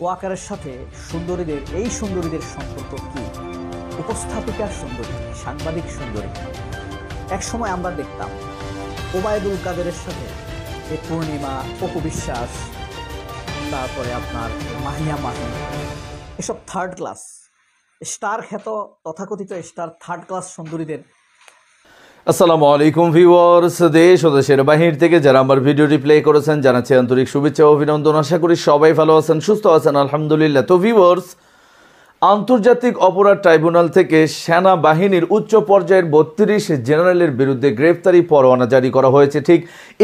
ওয়াকারের সাথে সুন্দরীদের সম্পর্ক কি? উপস্থাপিকা সুন্দরী, সাংবাদিক সুন্দরী। এক সময় আমরা দেখতাম ওবায়দুল কাদেরের সাথে এই পূর্ণিমা, অপু বিশ্বাস, তারপরে আপনার মাহিয়া মাহি, এসব থার্ড ক্লাস স্টার খ্যাত তথাকথিত স্টার থার্ড ক্লাস সুন্দরীদের। আসসালামু আলাইকুম ভিউয়ার্স, দেশ ও দেশের বাহির থেকে যারা আমার ভিডিওটি প্লে করেছেন জানাচ্ছি আন্তরিক শুভেচ্ছা ও অভিনন্দন। আশা করি সবাই ভালো আছেন, সুস্থ আছেন, আলহামদুলিল্লাহ। তো ভিউয়ার্স, আন্তর্জাতিক অপরাধ ট্রাইব্যুনাল থেকে সেনাবাহিনীর উচ্চ পর্যায়ের ৩২ জেনারেলের বিরুদ্ধে গ্রেফতারি পরোয়ানা জারি করা হয়েছে। ঠিক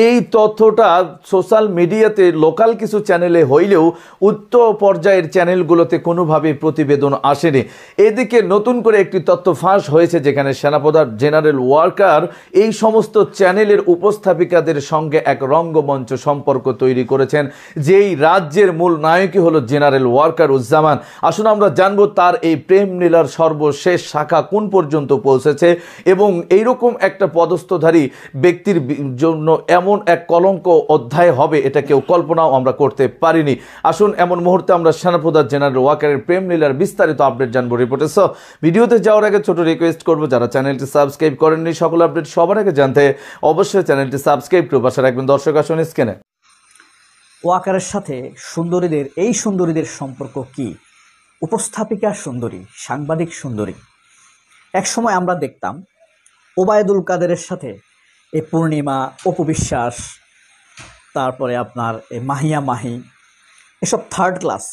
এই তথ্যটা সোশ্যাল মিডিয়াতে লোকাল কিছু চ্যানেলে হইলেও উচ্চ পর্যায়ের চ্যানেলগুলোতে কোনোভাবে প্রতিবেদন আসেনি। এদিকে নতুন করে একটি তথ্য ফাঁস হয়েছে, যেখানে সেনাপ্রধান জেনারেল ওয়াকার এই সমস্ত চ্যানেলের উপস্থাপিকাদের সঙ্গে এক রঙ্গমঞ্চ সম্পর্ক তৈরি করেছেন, যেই রাজ্যের মূল নায়কই হলো জেনারেল ওয়াকারুজ্জামান। আসুন আমরা জানবো তার এই প্রেম লীলার সর্বশেষ শাখা কোন পর্যন্ত পৌঁছেছে, এবং এইরকম একটা পদস্থধারী ব্যক্তির জন্য এমন এক কলঙ্ক অধ্যায় হবে এটা কেউ কল্পনাও আমরা করতে পারিনি। আসুন এমন মুহূর্তে আমরা সেনাপ্রধান জেনারেল ওয়াকারের প্রেম লীলার বিস্তারিত আপডেট জানবো রিপোর্টে। সো ভিডিওতে যাওয়ার আগে ছোট রিকোয়েস্ট করবো, যারা চ্যানেলটি সাবস্ক্রাইব করেননি সকল আপডেট সবার আগে জানতে অবশ্যই চ্যানেলটি সাবস্ক্রাইব করে পাশে রাখবেন। দর্শক আসুন স্ক্রিনে। ওয়াকারের সাথে সুন্দরীদের সম্পর্ক কি? উপস্থাপিকা সুন্দরী, সাংবাদিক সুন্দরী। এক সময় আমরা দেখতাম ওবায়দুল কাদেরের সাথে এই পূর্ণিমা, অপু বিশ্বাস, তারপরে আপনার এই মাহিয়া মাহি, এসব থার্ড ক্লাস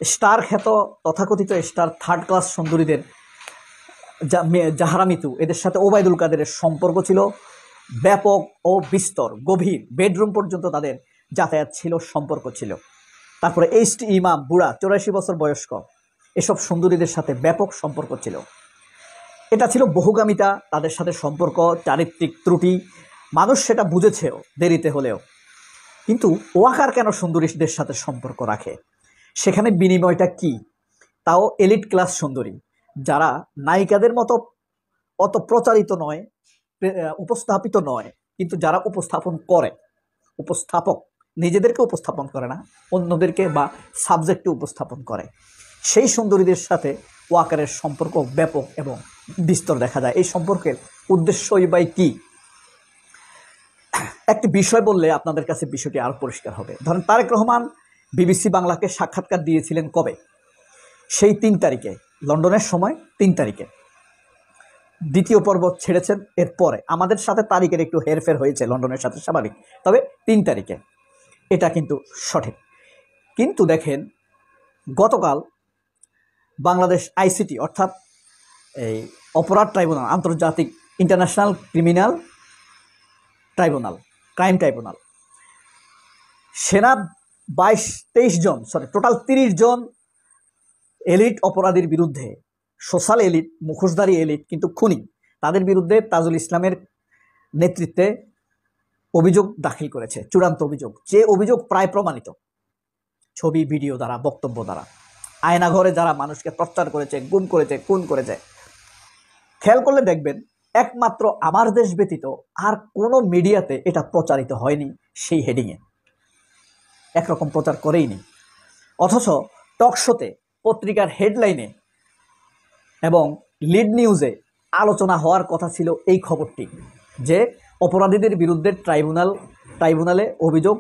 স্টার খ্যাত তথাকথিত স্টার থার্ড ক্লাস সুন্দরীদের জাহারা মিতু, এদের সাথে ওবায়দুল কাদেরের সম্পর্ক ছিল ব্যাপক ও বিস্তর, গভীর, বেডরুম পর্যন্ত তাদের যাতায়াত ছিল, সম্পর্ক ছিল। তারপরে এইচটি ইমাম, বুড়া ৮৪ বছর বয়স্ক, এসব সুন্দরীদের সাথে ব্যাপক সম্পর্ক ছিল। এটা ছিল বহুগামিতা, তাদের সাথে সম্পর্ক, চারিত্রিক ত্রুটি, মানুষ সেটা বুঝেছেও দেরিতে হলেও। কিন্তু ওয়াকার কেন সুন্দরীদের সাথে সম্পর্ক রাখে? সেখানে বিনিময়টা কি? তাও এলিট ক্লাস সুন্দরী, যারা নায়িকাদের মতো অত প্রচারিত নয়, উপস্থাপিত নয়, কিন্তু যারা উপস্থাপক নিজেদেরকে উপস্থাপন করে না, অন্যদেরকে বা সাবজেক্টে উপস্থাপন করে, সেই সুন্দরীদের সাথে ওয়াকারের সম্পর্ক ব্যাপক এবং বিস্তর দেখা যায়। এই সম্পর্কের উদ্দেশ্যই বা কি? একটি বিষয় বললে আপনাদের কাছে বিষয়টি আরও পরিষ্কার হবে। ধরেন তারেক রহমান বিবিসি বাংলাকে সাক্ষাৎকার দিয়েছিলেন কবে? সেই ৩ তারিখে, লন্ডনের সময় ৩ তারিখে দ্বিতীয় পর্ব ছেড়েছেন। এরপরে আমাদের সাথে তারিখের একটু হেরফের হয়েছে, লন্ডনের সাথে স্বাভাবিক, তবে ৩ তারিখে এটা কিন্তু সঠিক। কিন্তু দেখেন, গতকাল বাংলাদেশ আইসিটি অর্থাৎ এই অপরাধ ট্রাইব্যুনাল, আন্তর্জাতিক ইন্টারন্যাশনাল ক্রাইম ট্রাইব্যুনাল, সেনা ২৩ জন টোটাল ৩০ জন এলিট অপরাধীর বিরুদ্ধে, সোশ্যাল এলিট, মুখোশধারী এলিট কিন্তু খুনি, তাদের বিরুদ্ধে তাজুল ইসলামের নেতৃত্বে অভিযোগ দাখিল করেছে, চূড়ান্ত অভিযোগ, যে অভিযোগ প্রায় প্রমাণিত ছবি, ভিডিও দ্বারা, বক্তব্য দ্বারা। আয়নাঘরে যারা মানুষকে প্রত্যাহার করেছে, গুম করেছে, খুন করেছে। খেয়াল করলে দেখবেন একমাত্র আমার দেশ ব্যতীত আর কোনো মিডিয়াতে এটা প্রচারিত হয়নি সেই হেডিংয়ে, একরকম প্রচার করেইনি। অথচ টকশোতে, পত্রিকার হেডলাইনে এবং লিড নিউজে আলোচনা হওয়ার কথা ছিল এই খবরটি, যে অপরাধীদের বিরুদ্ধে ট্রাইব্যুনালে অভিযোগ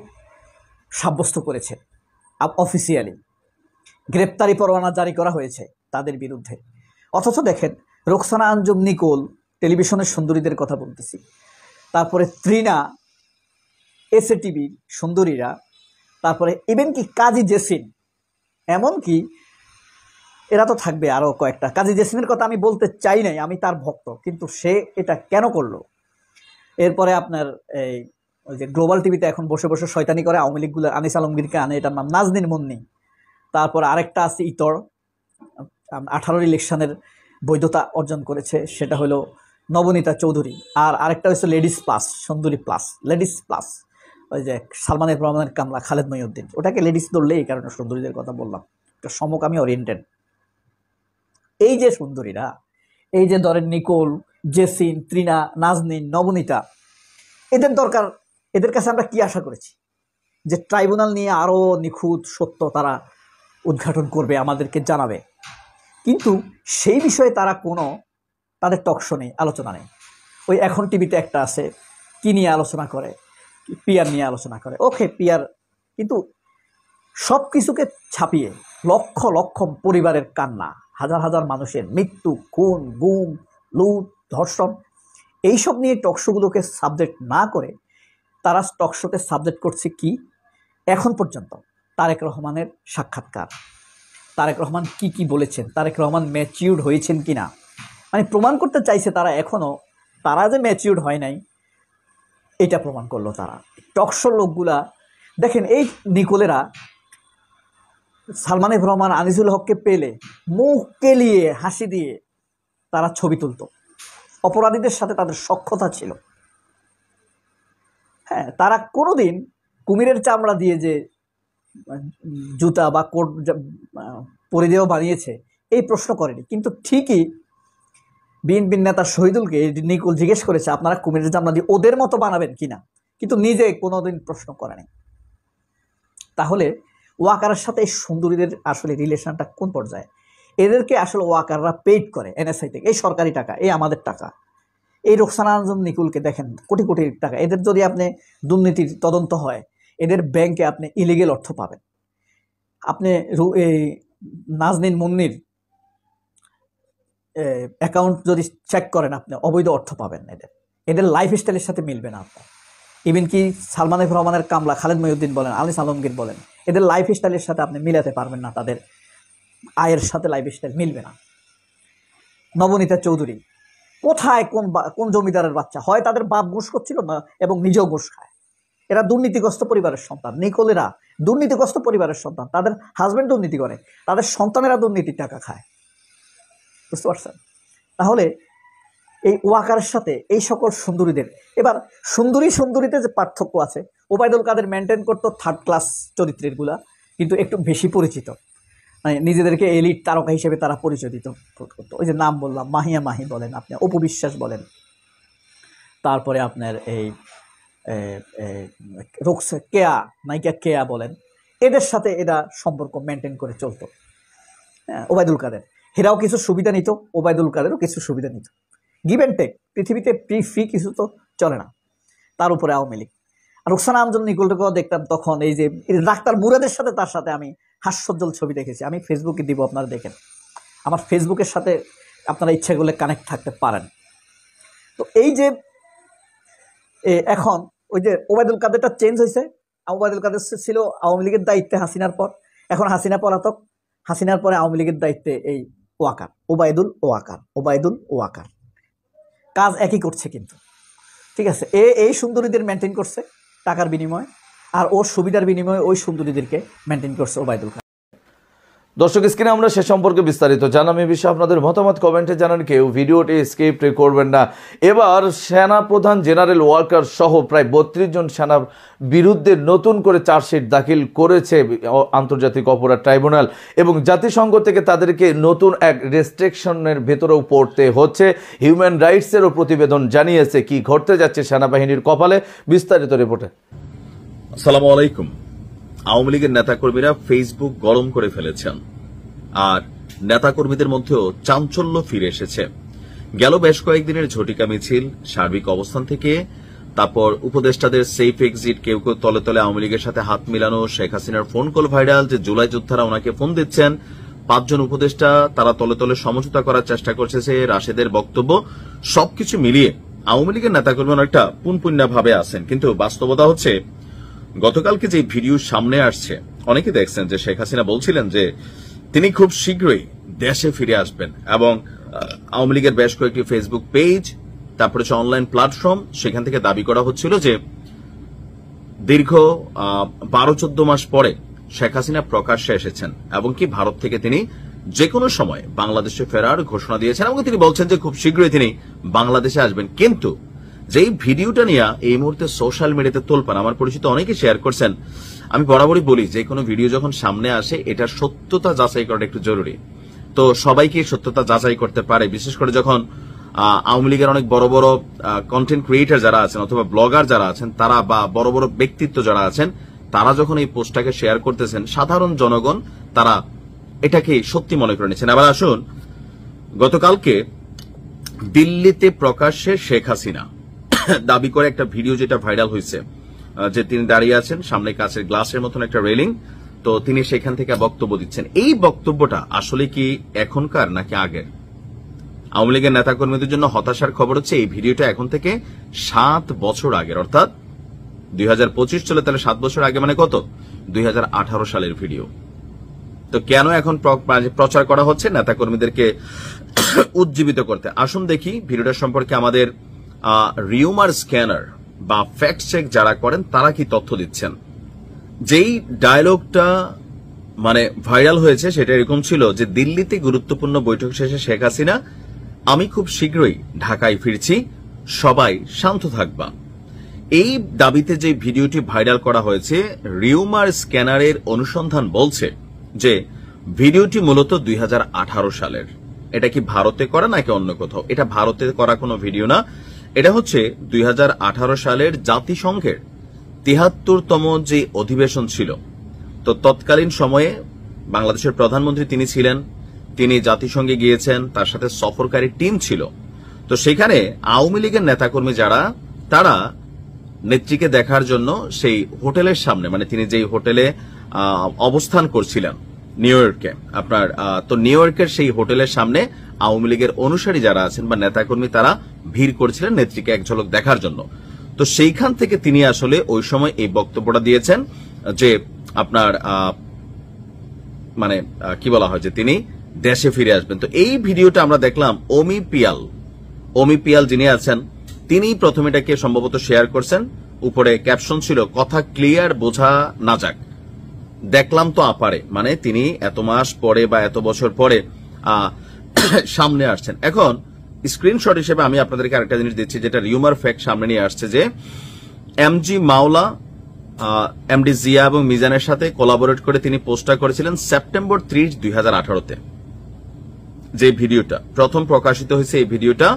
সাব্যস্ত করেছে, অফিসিয়ালি গ্রেপ্তারি পরোয়ানা জারি করা হয়েছে তাদের বিরুদ্ধে। অথচ দেখেন রোকসানা আঞ্জুম নিকোল, টেলিভিশনের সুন্দরীদের কথা বলতেছি, তারপরে ত্রিনা, এসএ টিভির সুন্দরীরা, তারপরে ইভেন কি কাজী জেসিন, এমনকি এরা তো থাকবে আরও কয়েকটা। কাজী জেসিনের কথা আমি বলতে চাই নাই, আমি তার ভক্ত, কিন্তু সে এটা কেন করলো? এরপরে আপনার ওই যে গ্লোবাল টিভিতে এখন বসে বসে শয়তানি করে আওয়ামী লীগগুলো, আনিস আলমগীরকে আনে, এটার নাম নাজনীন মুন্নি। তারপর আরেকটা আছে ইতর, 18 ইলেকশনের বৈধতা অর্জন করেছে, সেটা হলো নবনীতা চৌধুরী। আর আরেকটা হচ্ছে লেডিস প্লাস, সুন্দরী প্লাস, লেডিস প্লাস, ওই যে সালমানের প্রমাণের কামলা খালেদ মহিউদ্দিন, ওটাকে লেডিস ধরলে এই কারণে সুন্দরীদের কথা বললাম, একটা সমকামী ওরিয়েন্টেড। এই যে সুন্দরীরা, এই যে ধরেন নিকোল, জেসিন, ত্রিনা, নাজনীন, নবনীতা, এদের কাছে আমরা কি আশা করেছি? যে ট্রাইব্যুনাল নিয়ে আরও নিখুঁত সত্য তারা উদ্ঘাটন করবে, আমাদেরকে জানাবে, কিন্তু সেই বিষয়ে তারা কোনো তাদের টকশো নেই, আলোচনা নেই। ওই এখন টিভিতে একটা আছে, কি নিয়ে আলোচনা করে, পিয়ার নিয়ে আলোচনা করে, ওকে পিয়ার, কিন্তু সব কিছুকে ছাপিয়ে লক্ষ লক্ষ পরিবারের কান্না, হাজার হাজার মানুষের মৃত্যু, খুন, গুম, লুট, ধর্ষণ, এইসব নিয়ে টকশোগুলোকে সাবজেক্ট না করে তারা টকশোতে সাবজেক্ট করছে কি, এখন পর্যন্ত তারেক রহমানের সাক্ষাৎকার, তারেক রহমান কি কি বলেছেন, তারেক রহমান ম্যাচিউরড হয়েছেন কিনা, মানে প্রমাণ করতে চাইছে তারা এখনও তারা যে ম্যাচিউরড হয় নাই এটা প্রমাণ করলো তারা। টকশোর লোকগুলা দেখেন, এই নিকোলেরা সালমান এফ রহমান, আনিসুল হককে পেলে মুখ কেলিয়ে হাসি দিয়ে তারা ছবি তুলত, অপরাধীদের সাথে তাদের সখ্যতা ছিল। হ্যাঁ, তারা কোনোদিন কুমিরের চামড়া দিয়ে যে জুতা বা কোট পরিধেয় বানিয়েছে এই প্রশ্ন করেনি, কিন্তু ঠিকই বিএনপির নেতা শহীদুলকে নিকুল জিজ্ঞেস করেছে আপনারা কুমিরের চামড়া দিয়ে ওদের মতো বানাবেন কিনা, কিন্তু নিজে কোনোদিন প্রশ্ন করেনি। তাহলে ওয়াকারের সাথে এই সুন্দরীদের আসলে রিলেশনটা কোন পর্যায়ে? এদেরকে আসলে ওয়াকাররা পেইড করে এনএসআই থেকে, এই সরকারি টাকা, এই আমাদের টাকা। এই রোকসানা আজম নিকুলকে দেখেন, কোটি কোটি টাকা, এদের যদি আপনি দুর্নীতির তদন্ত হয়, এদের ব্যাংকে আপনি ইলিগেল অর্থ পাবেন। আপনি এই নাজনীন মুন্নির অ্যাকাউন্ট যদি চেক করেন আপনি অবৈধ অর্থ পাবেন। এদের লাইফ স্টাইলের সাথে মিলবে না আপনার। ইভেন কি সালমান এফ রহমানের কামলা, খালেদ মহিউদ্দিন বলেন, আনিস আলমগীর বলেন, এদের লাইফ স্টাইলের সাথে আপনি মিলাতে পারবেন না, তাদের আয়ের সাথে লাইফ স্টাইল মিলবে না। নবনীতা চৌধুরী কোথায়, কোন জমিদারের বাচ্চা? হয় তাদের বাপ ঘুষ করছিল না এবং নিজেও ঘুষ খায়। এরা দুর্নীতিগ্রস্ত পরিবারের সন্তান, নিকোলেরা দুর্নীতিগ্রস্ত পরিবারের সন্তান, তাদের হাজবেন্ড দুর্নীতি করে, তাদের সন্তানেরা দুর্নীতির টাকা খায়। বুঝতে পারছেন? তাহলে এই ওয়াকারের সাথে এই সকল সুন্দরীদের, এবার সুন্দরীতে যে পার্থক্য আছে, ওবায়দুল কাদের মেনটেন করতো থার্ড ক্লাস চরিত্রের গুলা, কিন্তু একটু বেশি পরিচিত, মানে নিজেদেরকে এলিট তারকা হিসেবে তারা পরিচয় দিত করতো। ওই যে নাম বললাম, মাহিয়া মাহি বলেন, আপনি অপবিশ্বাস বলেন, তারপরে আপনার এই কেয়া নায়িকা কেয়া বলেন, এদের সাথে এরা সম্পর্ক মেনটেন করে চলতো। ওবায়দুল কাদের, এরাও কিছু সুবিধা নিত, ওবায়দুল কাদেরও কিছু সুবিধা নিত, গিভ অ্যান্ড টেক। পৃথিবীতে ফ্রি কিছু তো চলে না। তার উপরে আওয়ামী লীগ। আর রোকসানা আজম নিকুলটাকেও দেখতাম তখন, এই যে ডাক্তার মুরাদের সাথে তার সাথে আমি হাস্যোজ্জ্বল ছবি দেখেছি। আমি ফেসবুকে দিব, আপনারা দেখেন, আমার ফেসবুকের সাথে আপনারা ইচ্ছা করলে কানেক্ট থাকতে পারেন। তো এই যে এখন ওই যে ওবায়দুল কাদেরটা চেঞ্জ হয়েছে, ওবায়দুল কাদের ছিল আওয়ামী লীগের দায়িত্বে হাসিনার পর, এখন হাসিনা পলাতক, হাসিনার পরে আওয়ামী লীগের দায়িত্বে এই ওয়াকার, ওবায়দুল ওয়াকার, কাজ একই করছে কিন্তু, ঠিক আছে। এই সুন্দরীদের মেনটেন করছে টাকার বিনিময়ে, আর ওর সুবিধার বিনিময়ে ওই সুন্দরীদেরকে মেনটেন করছে ওবায়দুল কাদের। দর্শক, স্ক্রিনে আমরা সে সম্পর্কে বিস্তারিত জানাম। এই বিষয়ে আপনাদের মতামত কমেন্টে জানান, কেউ ভিডিওটি স্কিপ করবেন না। এবার সেনা প্রধান জেনারেল ওয়াকার সহ প্রায় 32 জন সেনার বিরুদ্ধে নতুন করে চার্জশিট দাখিল করেছে আন্তর্জাতিক অপরাধ ট্রাইব্যুনাল, এবং জাতিসংঘ থেকে তাদেরকে নতুন এক রেস্ট্রিকশনের ভেতরেও পড়তে হচ্ছে। হিউম্যান রাইটসেরও প্রতিবেদন জানিয়েছে কি ঘটতে যাচ্ছে সেনাবাহিনীর কপালে। বিস্তারিত রিপোর্টে। আসসালামু আলাইকুম। আওয়ামী লীগের নেতাকর্মীরা ফেসবুক গরম করে ফেলেছেন, আর নেতাকর্মীদের মধ্যেও চাঞ্চল্য ফিরে এসেছে। গেল বেশ কয়েকদিনের ঝটিকা মিছিল, সার্বিক অবস্থান থেকে, তারপর উপদেষ্টাদের সেফ এক্সিট, কেউ কেউ তলে তলে আওয়ামী লীগের সাথে হাত মিলানো, শেখ হাসিনার ফোন কল ভাইরাল যে জুলাই যোদ্ধারা ওনাকে ফোন দিচ্ছেন, 5 জন উপদেষ্টা তারা তলে তলে সমঝোতা করার চেষ্টা করছে, রাশেদের বক্তব্য, সবকিছু মিলিয়ে আওয়ামী লীগের নেতাকর্মী অনেকটা পুনপুন্যা ভাবে আছেন। কিন্তু বাস্তবতা হচ্ছে, গতকালকে যে ভিডিও সামনে আসছে, অনেকে দেখছেন যে শেখ হাসিনা বলছিলেন যে তিনি খুব শীঘ্রই দেশে ফিরে আসবেন, এবং আওয়ামী লীগের বেশ কয়েকটি ফেসবুক পেজ, তারপরে হচ্ছে অনলাইন প্ল্যাটফর্ম, সেখান থেকে দাবি করা হচ্ছিল যে দীর্ঘ 12-14 মাস পরে শেখ হাসিনা প্রকাশ্যে এসেছেন, এবং কি ভারত থেকে তিনি যে কোনো সময় বাংলাদেশে ফেরার ঘোষণা দিয়েছেন, এবং তিনি বলছেন যে খুব শীঘ্রই তিনি বাংলাদেশে আসবেন। কিন্তু যেই ভিডিওটা নিয়ে এই মুহূর্তে সোশ্যাল মিডিয়াতে তোলপাড়, আমার পরিচিত অনেকে শেয়ার করছেন। আমি বরাবরই বলি, যে কোনো ভিডিও যখন সামনে আসে এটার সত্যতা যাচাই করাটা একটু জরুরি। তো সবাইকে সত্যতা যাচাই করতে পারে, বিশেষ করে যখন আওয়ামী লীগের অনেক বড় বড় কন্টেন্ট ক্রিয়েটর যারা আছেন অথবা ব্লগার যারা আছেন তারা, বা বড় বড় ব্যক্তিত্ব যারা আছেন, তারা যখন এই পোস্টটাকে শেয়ার করতেছেন, সাধারণ জনগণ তারা এটাকে সত্যি মনে করে নিচ্ছেন। আবার আসুন, গতকালকে দিল্লিতে প্রকাশ্যে শেখ হাসিনা দাবি করে একটা ভিডিও যেটা ভাইরাল হয়েছে, যে তিনি দাঁড়িয়ে আছেন সামনে কাচের গ্লাসের মতন একটা রেলিং, তো তিনি সেখান থেকে বক্তব্য দিচ্ছেন। এই বক্তব্যটা আসলে কি এখনকার নাকি আগের? আওয়ামী লীগের নেতাকর্মীদের জন্য হতাশার খবর হচ্ছে এই ভিডিওটা এখন থেকে 7 বছর আগের, অর্থাৎ 2025 চলে, তাহলে 7 বছর আগে মানে কত? 2018 সালের ভিডিও। তো কেন এখন প্রচার করা হচ্ছে নেতাকর্মীদেরকে উজ্জীবিত করতে? আসুন দেখি ভিডিওটা সম্পর্কে আমাদের রিউমার স্ক্যানার বা ফ্যাক্ট চেক যারা করেন তারা কি তথ্য দিচ্ছেন। যেই ডায়লগটা মানে ভাইরাল হয়েছে সেটা এরকম ছিল যে দিল্লিতে গুরুত্বপূর্ণ বৈঠক শেষে শেখ হাসিনা, আমি খুব শীঘ্রই ঢাকায় ফিরছি, সবাই শান্ত থাকবা। এই দাবিতে যে ভিডিওটি ভাইরাল করা হয়েছে, রিউমার স্ক্যানারের অনুসন্ধান বলছে যে ভিডিওটি মূলত 2018 সালের। এটা কি ভারতে করা নাকি অন্য কোথাও? এটা ভারতে করা কোনো ভিডিও না, এটা হচ্ছে 2018 সালের জাতিসংঘের 73তম যে অধিবেশন ছিল। তো তৎকালীন সময়ে বাংলাদেশের প্রধানমন্ত্রী তিনি ছিলেন, তিনি জাতিসংঘে গিয়েছেন, তার সাথে সফরকারী টিম ছিল। তো সেখানে আওয়ামী লীগের নেতাকর্মী যারা, তারা নেত্রীকে দেখার জন্য সেই হোটেলের সামনে, মানে তিনি যেই হোটেলে অবস্থান করছিলেন নিউ ইয়র্কে, আপনার তো নিউ ইয়র্কের সেই হোটেলের সামনে আওয়ামী লীগের অনুসারী যারা আছেন বা নেতাকর্মী তারা ভিড় করছিলেন নেত্রীকে এক ঝলক দেখার জন্য। তো সেইখান থেকে তিনি আসলে ওই সময় এই বক্তব্যটা দিয়েছেন যে আপনার মানে কি বলা হয় যে তিনি দেশে ফিরে আসবেন। তো এই ভিডিওটা আমরা দেখলাম অমি পিয়াল যিনি আছেন তিনি প্রথমে এটাকে সম্ভবত শেয়ার করছেন, উপরে ক্যাপশন ছিল কথা ক্লিয়ার বোঝা না যাক, দেখলাম তো আপারে, মানে তিনি এত মাস পরে বা এত বছর পরে সামনে আসছেন। এখন স্ক্রিনশট হিসেবে আমি আপনাদেরকে আরেকটা জিনিস দিচ্ছি যেটা রিউমার ফ্যাক্ট সামনে নিয়ে আসছে, যে এমজি মাওলা এমডি জিয়া এবং মিজানের সাথে কোলাবোরেট করে তিনি পোস্টটা করেছিলেন সেপ্টেম্বর 30, 2018-তে। যে ভিডিওটা প্রথম প্রকাশিত হয়েছে, এই ভিডিওটা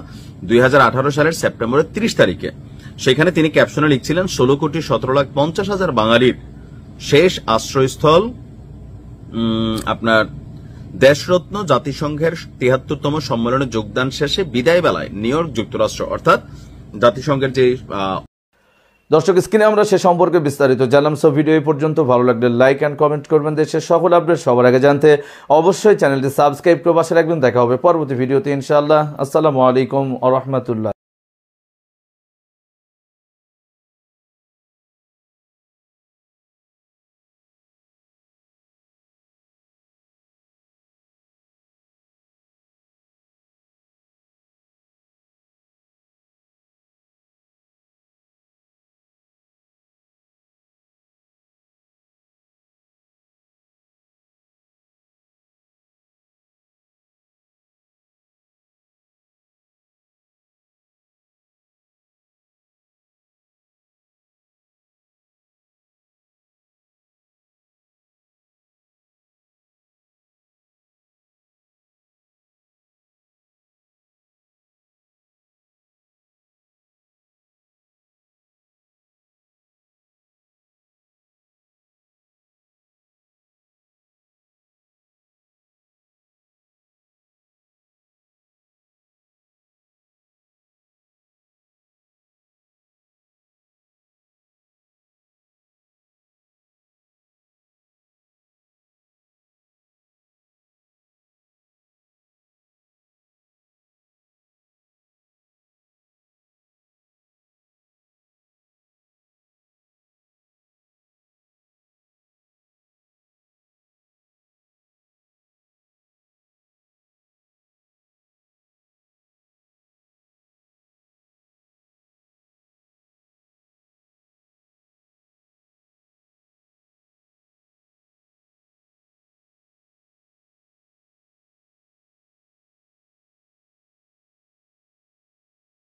2018 সালের সেপ্টেম্বরের 30 তারিখে। সেখানে তিনি ক্যাপশনে লিখছিলেন 16,17,50,000 বাঙালির শেষ আশ্রয়স্থল আপনার দেশরত্ন জাতিসংঘের 73তম সম্মেলনে যোগদান শেষে বিদায় বেলায় নিউ ইয়র্ক যুক্তরাষ্ট্র, অর্থাৎ জাতিসংঘের যে দর্শক স্ক্রিনে আমরা সে সম্পর্কে বিস্তারিত জানলাম। সো ভিডিও এই পর্যন্ত, ভালো লাগলে লাইক অ্যান্ড কমেন্ট করবেন। দেশের সকল আপডেট সবার আগে জানতে অবশ্যই চ্যানেলটি সাবস্ক্রাইব করে পাশে রাখবেন। দেখা হবে পরবর্তী ভিডিওতে ইনশাআল্লাহ। আসসালামু আলাইকুম ওয়া রাহমাতুল্লাহ।